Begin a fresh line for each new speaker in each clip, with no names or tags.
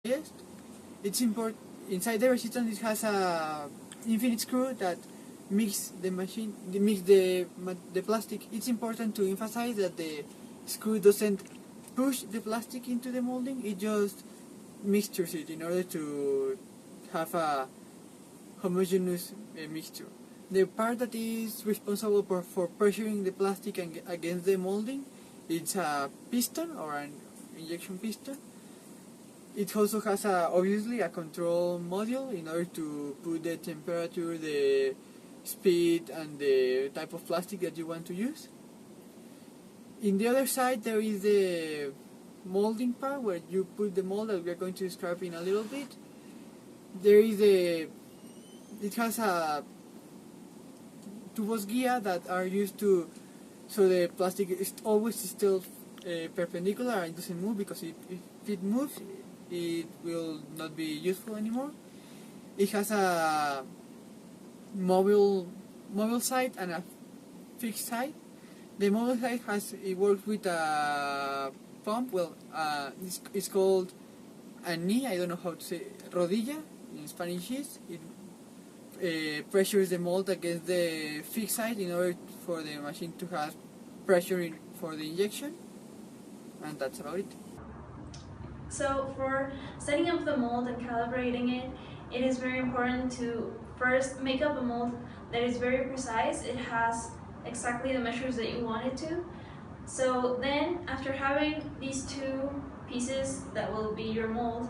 Yes, it's important. Inside the resistance, it has a infinite screw that mix the plastic. It's important to emphasize that the screw doesn't push the plastic into the molding. It just mixtures it in order to have a homogeneous mixture. The part that is responsible for pressuring the plastic against the molding, it's a piston or an injection piston. It also has obviously a control module in order to put the temperature, the speed, and the type of plastic that you want to use. In the other side, there is the molding part where you put the mold that we are going to describe in a little bit. It has a tubos guia that are used to, so the plastic is always still perpendicular and doesn't move, because if it moves, it will not be useful anymore. It has a mobile side and a fixed side. The mobile side works with a pump. Well, it's called a knee. I don't know how to say rodilla in Spanish. It pressures the mold against the fixed side in order for the machine to have pressure for the injection, and that's about it.
So for setting up the mold and calibrating it, it is very important to first make up a mold that is very precise. It has exactly the measures that you want it to. So then, after having these two pieces that will be your mold,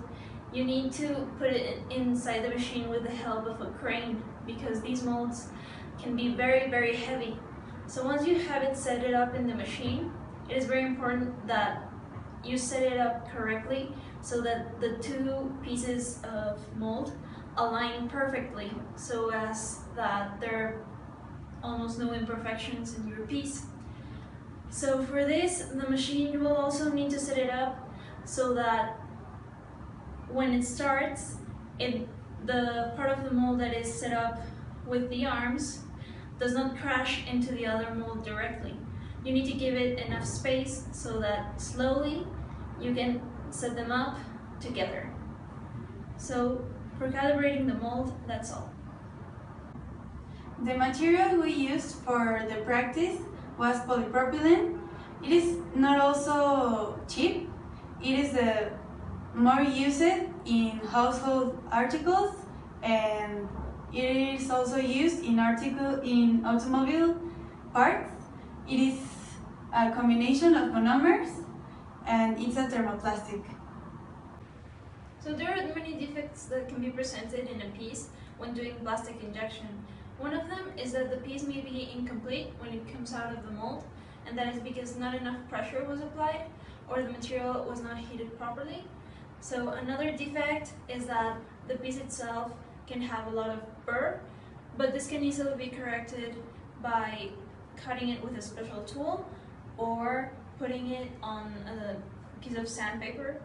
you need to put it inside the machine with the help of a crane, because these molds can be very, very heavy. So once you have it set it up in the machine, it is very important that you set it up correctly so that the two pieces of mold align perfectly, so as that there are almost no imperfections in your piece. So for this, the machine will also need to set it up so that when it starts, the part of the mold that is set up with the arms does not crash into the other mold directly. You need to give it enough space so that slowly you can set them up together. So for calibrating the mold, that's all.
The material we used for the practice was polypropylene. It is not also cheap. It is more used in household articles, and it is also used in automobile parts. It is a combination of monomers, and it's a thermoplastic.
So there are many defects that can be presented in a piece when doing plastic injection. One of them is that the piece may be incomplete when it comes out of the mold, and that is because not enough pressure was applied or the material was not heated properly. So another defect is that the piece itself can have a lot of burr, but this can easily be corrected by cutting it with a special tool or putting it on a piece of sandpaper.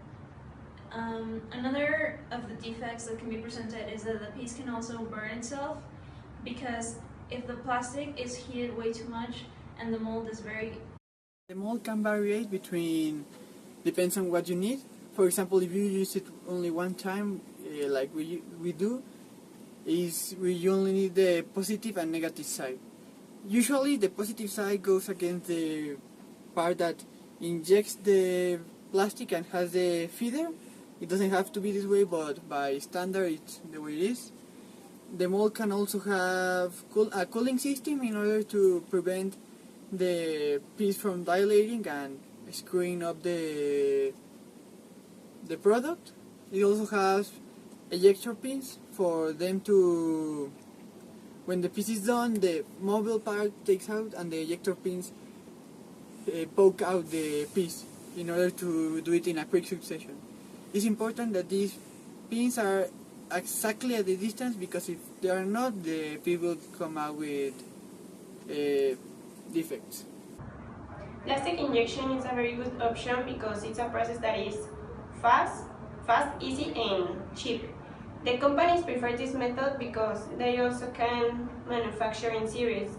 Another of the defects that can be presented is that the piece can also burn itself, because if the plastic is heated way too much and the mold is
The mold can vary depends on what you need. For example, if you use it only one time, like we do, we only need the positive and negative side. Usually the positive side goes against the part that injects the plastic and has the feeder. It doesn't have to be this way, but by standard it's the way it is. The mold can also have a cooling system in order to prevent the piece from dilating and screwing up the product. It also has ejector pins for them to, when the piece is done, the mobile part takes out and the ejector pins poke out the piece in order to do it in a quick succession. It's important that these pins are exactly at the distance, because if they are not, the piece will come out with defects.
Plastic injection is a very good option because it's a process that is fast, easy, and cheap. The companies prefer this method because they also can manufacture in series.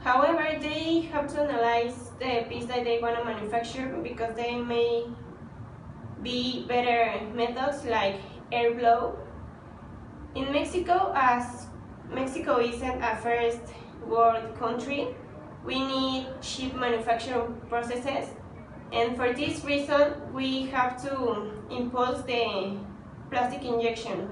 However, they have to analyze the piece that they want to manufacture, because they may be better methods like air blow. In Mexico, as Mexico isn't a first world country, we need cheap manufacturing processes, and for this reason we have to impose the plastic injection.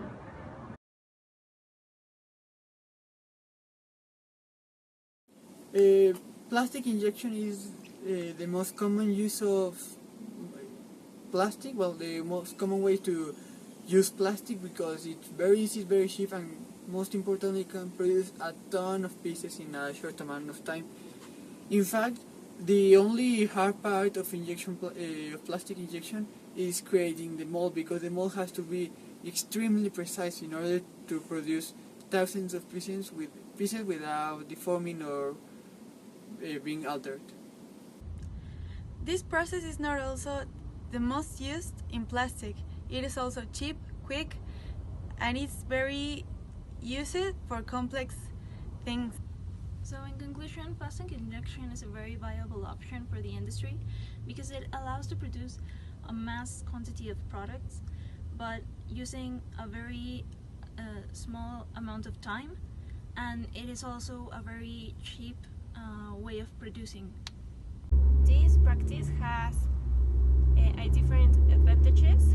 Plastic injection is the most common use of plastic. Well, the most common way to use plastic because it's very easy, very cheap, and most importantly, can produce a ton of pieces in a short amount of time. In fact, the only hard part of of plastic injection is creating the mold, because the mold has to be extremely precise in order to produce thousands of pieces without deforming or being altered.
This process is not also the most used in plastic. It is also cheap, quick, and it's very used for complex things.
So in conclusion, plastic injection is a very viable option for the industry because it allows to produce a mass quantity of products, but using a very small amount of time, and it is also a very cheap way of producing.
This practice has a different advantages,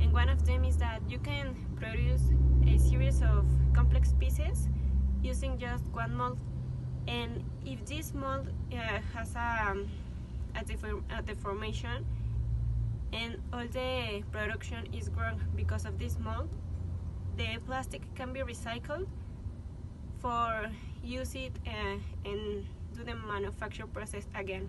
and one of them is that you can produce a series of complex pieces using just one mold, and if this mold has a deformation and all the production is grown because of this mold, the plastic can be recycled for use it and do the manufacture process again.